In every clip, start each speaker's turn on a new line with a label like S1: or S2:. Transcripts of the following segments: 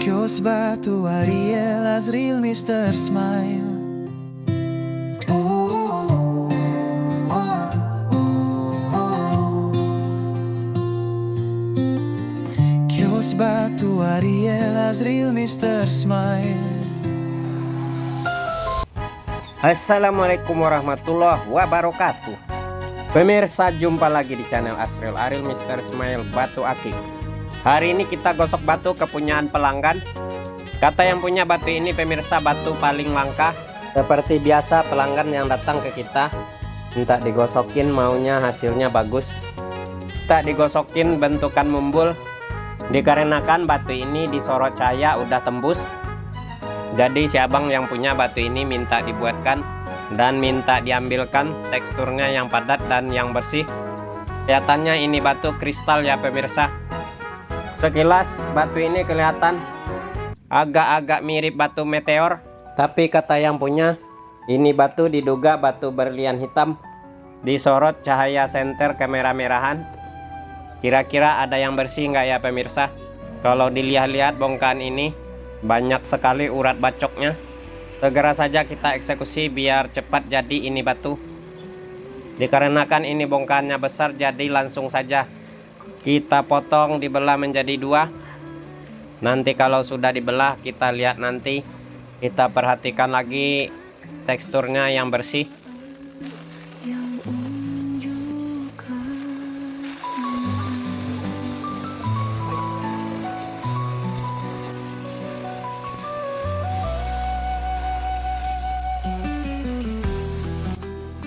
S1: Kios Batu, Ariel, Azril, Mr. Smile. Kios Batu, Ariel, Azril, Mr. Smile.
S2: Assalamualaikum warahmatullahi wabarakatuh. Pemirsa, jumpa lagi di channel Asril Aril Mr. Smile Batu Akik. Hari ini kita gosok batu kepunyaan pelanggan. Kata yang punya batu ini, pemirsa, batu paling langka. Seperti biasa, pelanggan yang datang ke kita minta digosokin, maunya hasilnya bagus. Tak digosokin bentukan mumbul, dikarenakan batu ini disorot cahaya udah tembus. Jadi si abang yang punya batu ini minta dibuatkan dan minta diambilkan teksturnya yang padat dan yang bersih. Kelihatannya ini batu kristal ya pemirsa. Sekilas batu ini kelihatan agak-agak mirip batu meteor, tapi kata yang punya ini batu diduga batu berlian hitam, disorot cahaya senter kemerah-merahan. Kira-kira ada yang bersih nggak ya pemirsa? Kalau dilihat-lihat bongkahan ini banyak sekali urat bacoknya. Segera saja kita eksekusi biar cepat jadi ini batu. Dikarenakan ini bongkahannya besar, jadi langsung saja kita potong, dibelah menjadi dua. Nanti kalau sudah dibelah, kita lihat nanti. Kita perhatikan lagi teksturnya yang bersih.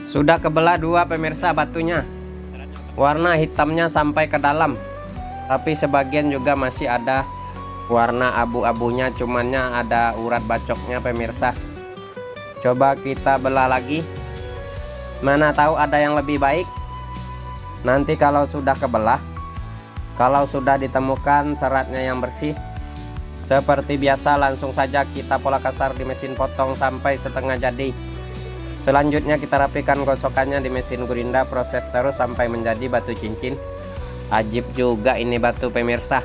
S2: Sudah kebelah dua pemirsa batunya. Warna hitamnya sampai ke dalam, tapi sebagian juga masih ada warna abu-abunya, cumannya ada urat bacoknya pemirsa. Coba kita belah lagi, mana tahu ada yang lebih baik. Nanti kalau sudah kebelah, kalau sudah ditemukan seratnya yang bersih, seperti biasa langsung saja kita pola kasar di mesin potong sampai setengah jadi. Selanjutnya kita rapikan gosokannya di mesin gurinda, proses terus sampai menjadi batu cincin. Ajib juga ini batu pemirsa.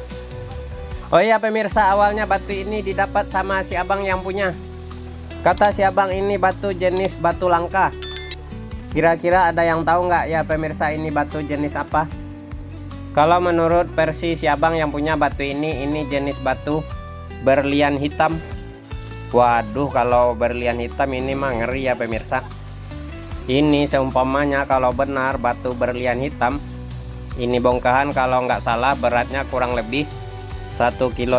S2: Oh iya pemirsa, awalnya batu ini didapat sama si abang yang punya. Kata si abang ini batu jenis batu langka. Kira-kira ada yang tahu nggak ya pemirsa, ini batu jenis apa? Kalau menurut versi si abang yang punya batu ini jenis batu berlian hitam. Waduh, kalau berlian hitam ini mah ngeri ya pemirsa. Ini seumpamanya kalau benar batu berlian hitam, ini bongkahan kalau nggak salah beratnya kurang lebih 1,5 kilo.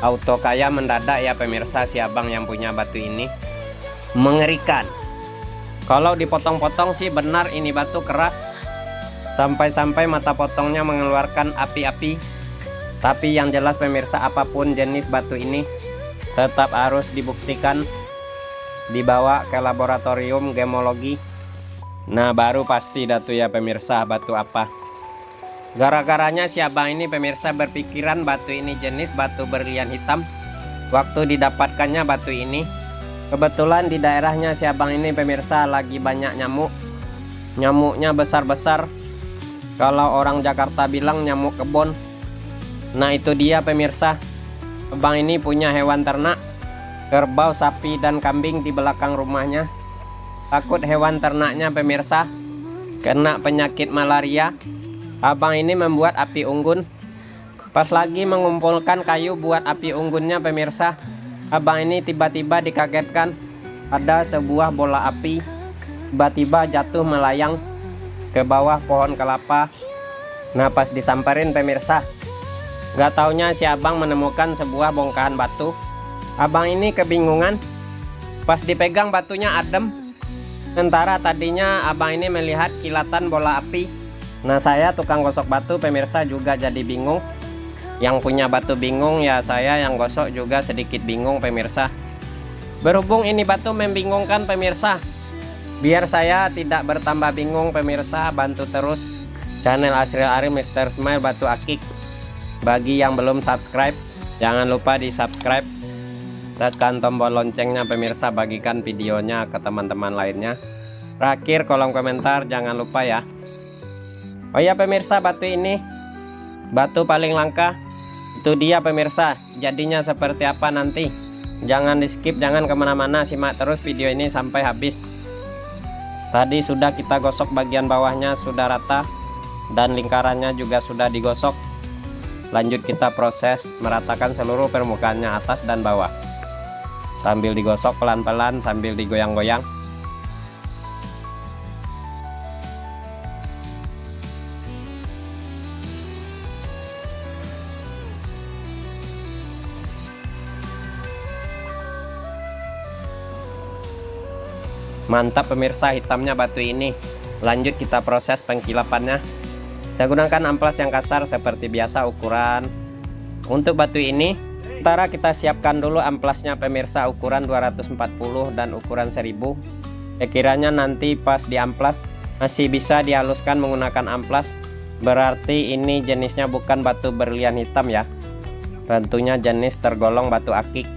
S2: Auto kaya mendadak ya pemirsa si abang yang punya batu ini. Mengerikan. Kalau dipotong-potong sih benar ini batu keras, sampai-sampai mata potongnya mengeluarkan api-api. Tapi yang jelas pemirsa, apapun jenis batu ini tetap harus dibuktikan, dibawa ke laboratorium gemologi. Nah baru pasti datu ya pemirsa batu apa. Gara-garanya si abang ini pemirsa berpikiran batu ini jenis batu berlian hitam. Waktu didapatkannya batu ini, kebetulan di daerahnya si abang ini pemirsa lagi banyak nyamuk. Nyamuknya besar-besar, kalau orang Jakarta bilang nyamuk kebon. Nah itu dia pemirsa, abang ini punya hewan ternak, kerbau, sapi, dan kambing di belakang rumahnya. Takut hewan ternaknya pemirsa kena penyakit malaria, abang ini membuat api unggun. Pas lagi mengumpulkan kayu buat api unggunnya pemirsa, abang ini tiba-tiba dikagetkan ada sebuah bola api tiba-tiba jatuh melayang ke bawah pohon kelapa. Nah pas disamperin pemirsa, gak taunya si abang menemukan sebuah bongkahan batu. Abang ini kebingungan, pas dipegang batunya adem. Sementara tadinya abang ini melihat kilatan bola api. Nah saya tukang gosok batu pemirsa juga jadi bingung. Yang punya batu bingung ya, saya yang gosok juga sedikit bingung pemirsa. Berhubung ini batu membingungkan pemirsa, biar saya tidak bertambah bingung pemirsa, bantu terus channel Asril Aril Mr. Smile Batu Akik. Bagi yang belum subscribe, jangan lupa di subscribe, tekan tombol loncengnya pemirsa, bagikan videonya ke teman-teman lainnya. Terakhir kolom komentar jangan lupa ya. Oh ya pemirsa, batu ini batu paling langka. Itu dia pemirsa, jadinya seperti apa nanti. Jangan di skip, jangan kemana-mana, simak terus video ini sampai habis. Tadi sudah kita gosok bagian bawahnya, sudah rata, dan lingkarannya juga sudah digosok. Lanjut kita proses meratakan seluruh permukaannya atas dan bawah, sambil digosok pelan-pelan sambil digoyang-goyang. Mantap pemirsa, hitamnya batu ini. Lanjut kita proses pengkilapannya. Kita gunakan amplas yang kasar seperti biasa ukuran. Untuk batu ini, sementara kita siapkan dulu amplasnya pemirsa, ukuran 240 dan ukuran 1000. Sekiranya nanti pas di amplas masih bisa dihaluskan menggunakan amplas, berarti ini jenisnya bukan batu berlian hitam ya. Tentunya jenis tergolong batu akik.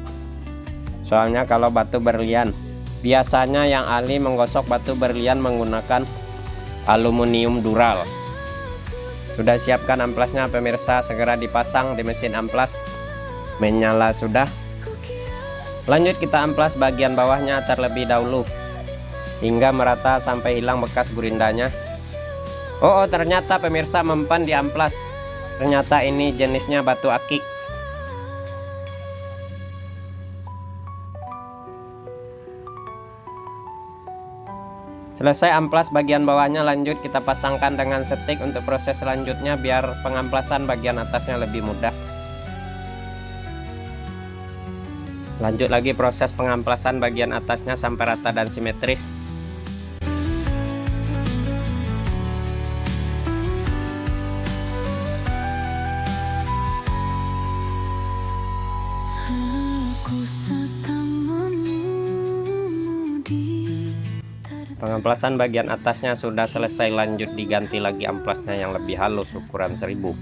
S2: Soalnya kalau batu berlian, biasanya yang ahli menggosok batu berlian menggunakan aluminium dural. Sudah siapkan amplasnya pemirsa, segera dipasang di mesin amplas. Menyala sudah. Lanjut kita amplas bagian bawahnya terlebih dahulu hingga merata sampai hilang bekas gurindanya. Oh, ternyata pemirsa mempan di amplas. Ternyata ini jenisnya batu akik. Selesai amplas bagian bawahnya, lanjut kita pasangkan dengan setik untuk proses selanjutnya biar pengamplasan bagian atasnya lebih mudah. Lanjut lagi proses pengamplasan bagian atasnya sampai rata dan simetris. Pengamplasan bagian atasnya sudah selesai, lanjut diganti lagi amplasnya yang lebih halus ukuran 1000.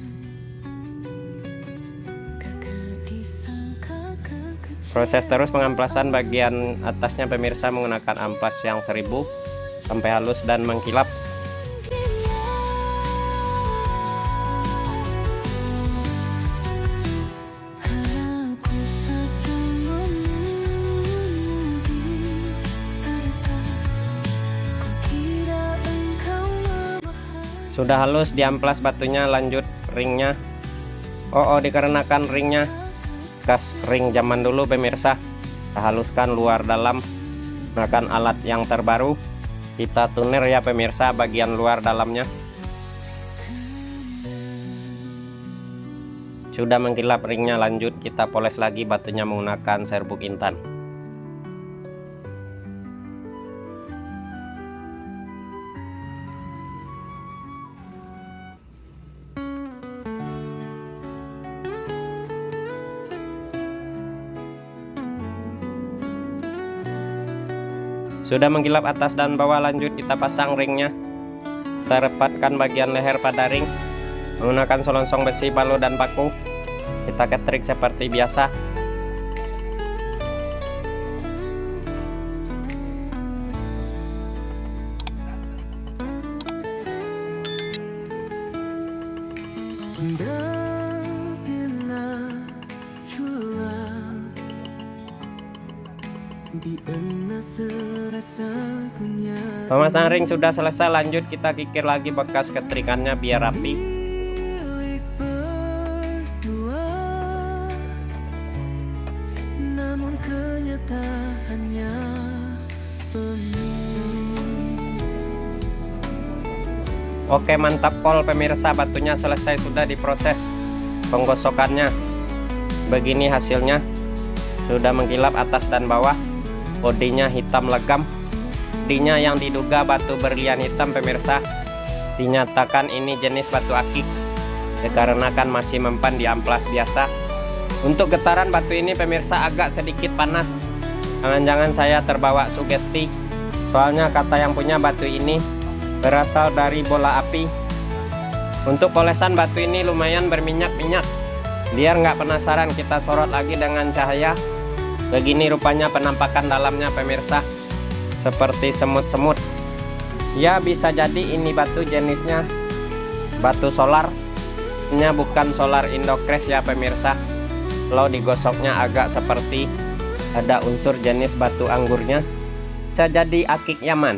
S2: Proses terus pengamplasan bagian atasnya pemirsa menggunakan amplas yang 1000 sampai halus dan mengkilap. Sudah halus di amplas batunya, lanjut ringnya. Oh, dikarenakan ringnya bekas ring zaman dulu pemirsa, kita haluskan luar dalam menggunakan alat yang terbaru. Kita tuner ya pemirsa bagian luar dalamnya. Sudah mengkilap ringnya, lanjut kita poles lagi batunya menggunakan serbuk intan. Sudah mengkilap atas dan bawah, lanjut kita pasang ringnya. Kita rapatkan bagian leher pada ring menggunakan selongsong besi, palu dan paku. Kita ketrik seperti biasa. Pemasang ring sudah selesai, lanjut kita kikir lagi bekas ketrikannya biar rapi. Oke, mantap pol pemirsa, batunya selesai, sudah diproses penggosokannya. Begini hasilnya, sudah mengkilap atas dan bawah. Bodinya hitam legam. Bodinya yang diduga batu berlian hitam pemirsa, dinyatakan ini jenis batu akik dikarenakan masih mempan di amplas biasa. Untuk getaran batu ini pemirsa agak sedikit panas. Jangan-jangan saya terbawa sugesti, soalnya kata yang punya batu ini berasal dari bola api. Untuk polesan batu ini lumayan berminyak-minyak. Biar nggak penasaran, kita sorot lagi dengan cahaya. Begini rupanya penampakan dalamnya pemirsa, seperti semut-semut. Ya, bisa jadi ini batu jenisnya batu solar. Ini bukan solar Indocrash ya pemirsa. Kalau digosoknya agak seperti ada unsur jenis batu anggurnya. Bisa jadi akik Yaman.